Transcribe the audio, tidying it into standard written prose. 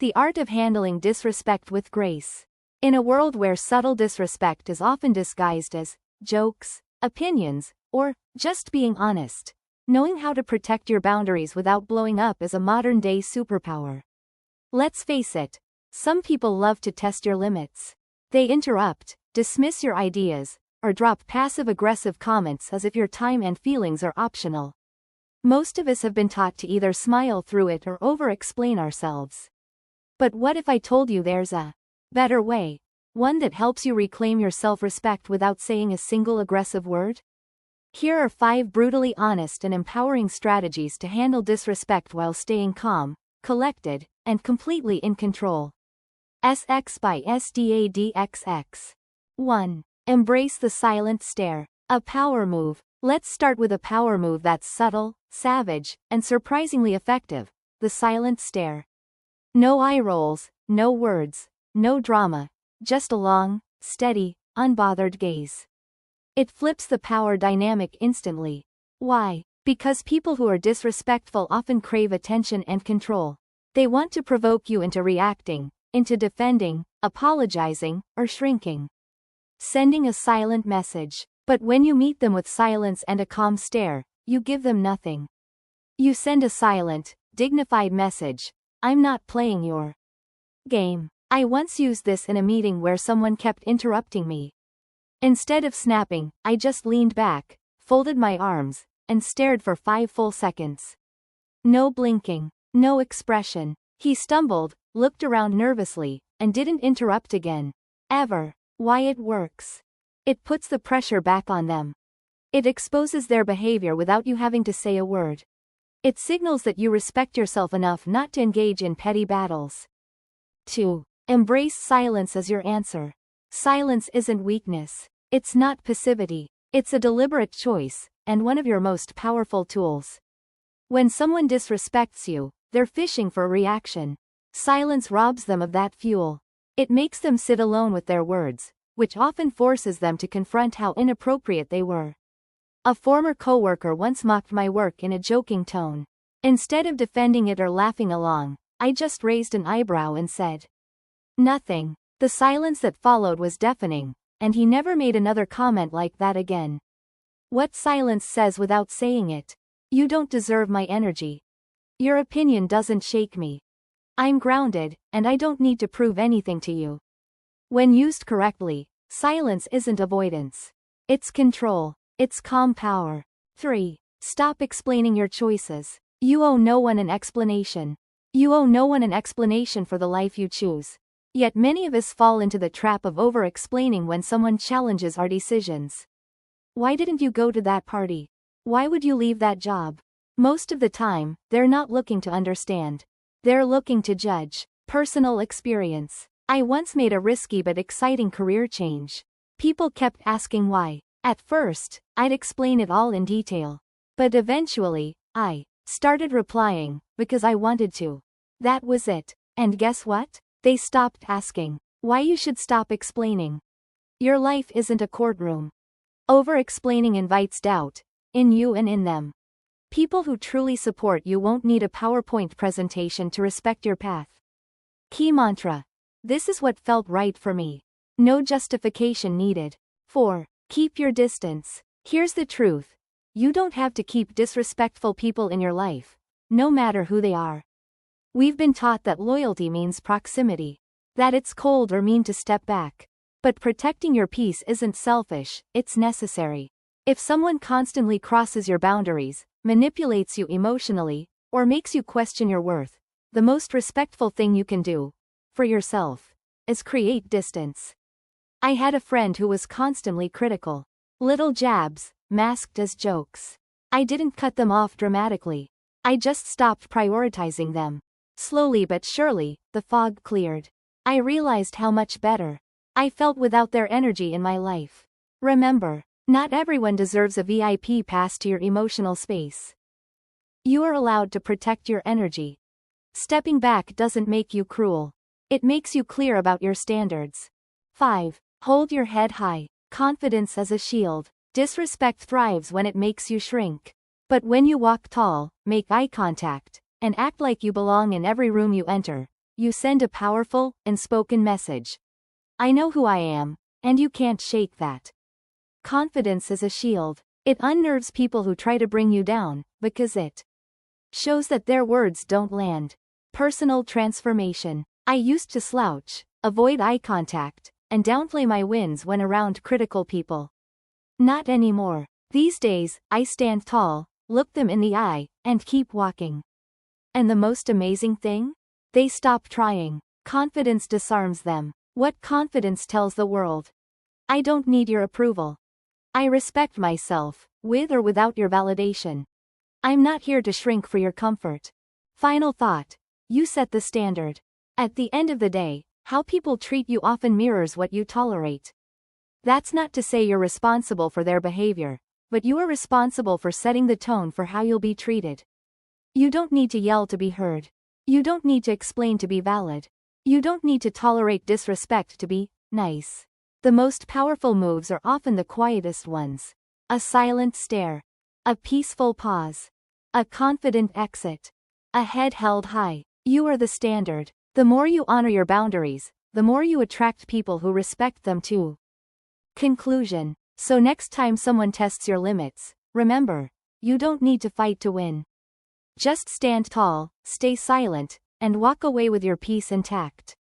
The art of handling disrespect with grace. In a world where subtle disrespect is often disguised as jokes, opinions, or just being honest, knowing how to protect your boundaries without blowing up is a modern-day superpower. Let's face it, some people love to test your limits. They interrupt, dismiss your ideas, or drop passive-aggressive comments as if your time and feelings are optional. Most of us have been taught to either smile through it or over-explain ourselves. But what if I told you there's a better way? One that helps you reclaim your self-respect without saying a single aggressive word? Here are 5 brutally honest and empowering strategies to handle disrespect while staying calm, collected, and completely in control. SX by SDADXX. 1. Embrace the silent stare. A power move. Let's start with a power move that's subtle, savage, and surprisingly effective: the silent stare. No eye rolls, no words, no drama, just a long, steady, unbothered gaze. It flips the power dynamic instantly. Why? Because people who are disrespectful often crave attention and control. They want to provoke you into reacting, into defending, apologizing, or shrinking. Sending a silent message. But when you meet them with silence and a calm stare, you give them nothing. You send a silent, dignified message: I'm not playing your game. I once used this in a meeting where someone kept interrupting me. Instead of snapping, I just leaned back, folded my arms, and stared for 5 full seconds. No blinking, no expression. He stumbled, looked around nervously, and didn't interrupt again. Ever. Why it works. It puts the pressure back on them. It exposes their behavior without you having to say a word. It signals that you respect yourself enough not to engage in petty battles. 2. Embrace silence as your answer. Silence isn't weakness. It's not passivity. It's a deliberate choice, and one of your most powerful tools. When someone disrespects you, they're fishing for a reaction. Silence robs them of that fuel. It makes them sit alone with their words, which often forces them to confront how inappropriate they were. A former coworker once mocked my work in a joking tone. Instead of defending it or laughing along, I just raised an eyebrow and said nothing. The silence that followed was deafening, and he never made another comment like that again. What silence says without saying it? You don't deserve my energy. Your opinion doesn't shake me. I'm grounded, and I don't need to prove anything to you. When used correctly, silence isn't avoidance. It's control. It's calm power. 3. Stop explaining your choices. You owe no one an explanation. You owe no one an explanation for the life you choose. Yet many of us fall into the trap of over-explaining when someone challenges our decisions. Why didn't you go to that party? Why would you leave that job? Most of the time, they're not looking to understand. They're looking to judge. Personal experience. I once made a risky but exciting career change. People kept asking why. At first, I'd explain it all in detail. But eventually, I started replying, because I wanted to. That was it. And guess what? They stopped asking why you should stop explaining. Your life isn't a courtroom. Over-explaining invites doubt, in you and in them. People who truly support you won't need a PowerPoint presentation to respect your path. Key mantra. This is what felt right for me. No justification needed. 4. Keep your distance. Here's the truth. You don't have to keep disrespectful people in your life, no matter who they are. We've been taught that loyalty means proximity, that it's cold or mean to step back. But protecting your peace isn't selfish, it's necessary. If someone constantly crosses your boundaries, manipulates you emotionally, or makes you question your worth, the most respectful thing you can do, for yourself, is create distance. I had a friend who was constantly critical. Little jabs, masked as jokes. I didn't cut them off dramatically. I just stopped prioritizing them. Slowly but surely, the fog cleared. I realized how much better I felt without their energy in my life. Remember, not everyone deserves a VIP pass to your emotional space. You are allowed to protect your energy. Stepping back doesn't make you cruel. It makes you clear about your standards. 5. Hold your head high. Confidence as a shield. Disrespect thrives when it makes you shrink. But when you walk tall, make eye contact, and act like you belong in every room you enter, you send a powerful, unspoken message. I know who I am, and you can't shake that. Confidence is a shield. It unnerves people who try to bring you down, because it shows that their words don't land. Personal transformation. I used to slouch, avoid eye contact, and downplay my wins when around critical people. Not anymore. These days, I stand tall, look them in the eye, and keep walking. And the most amazing thing? They stop trying. Confidence disarms them. What confidence tells the world? I don't need your approval. I respect myself, with or without your validation. I'm not here to shrink for your comfort. Final thought. You set the standard. At the end of the day, how people treat you often mirrors what you tolerate. That's not to say you're responsible for their behavior, but you are responsible for setting the tone for how you'll be treated. You don't need to yell to be heard. You don't need to explain to be valid. You don't need to tolerate disrespect to be nice. The most powerful moves are often the quietest ones. A silent stare. A peaceful pause. A confident exit. A head held high. You are the standard. The more you honor your boundaries, the more you attract people who respect them too. Conclusion. So next time someone tests your limits, remember, you don't need to fight to win. Just stand tall, stay silent, and walk away with your peace intact.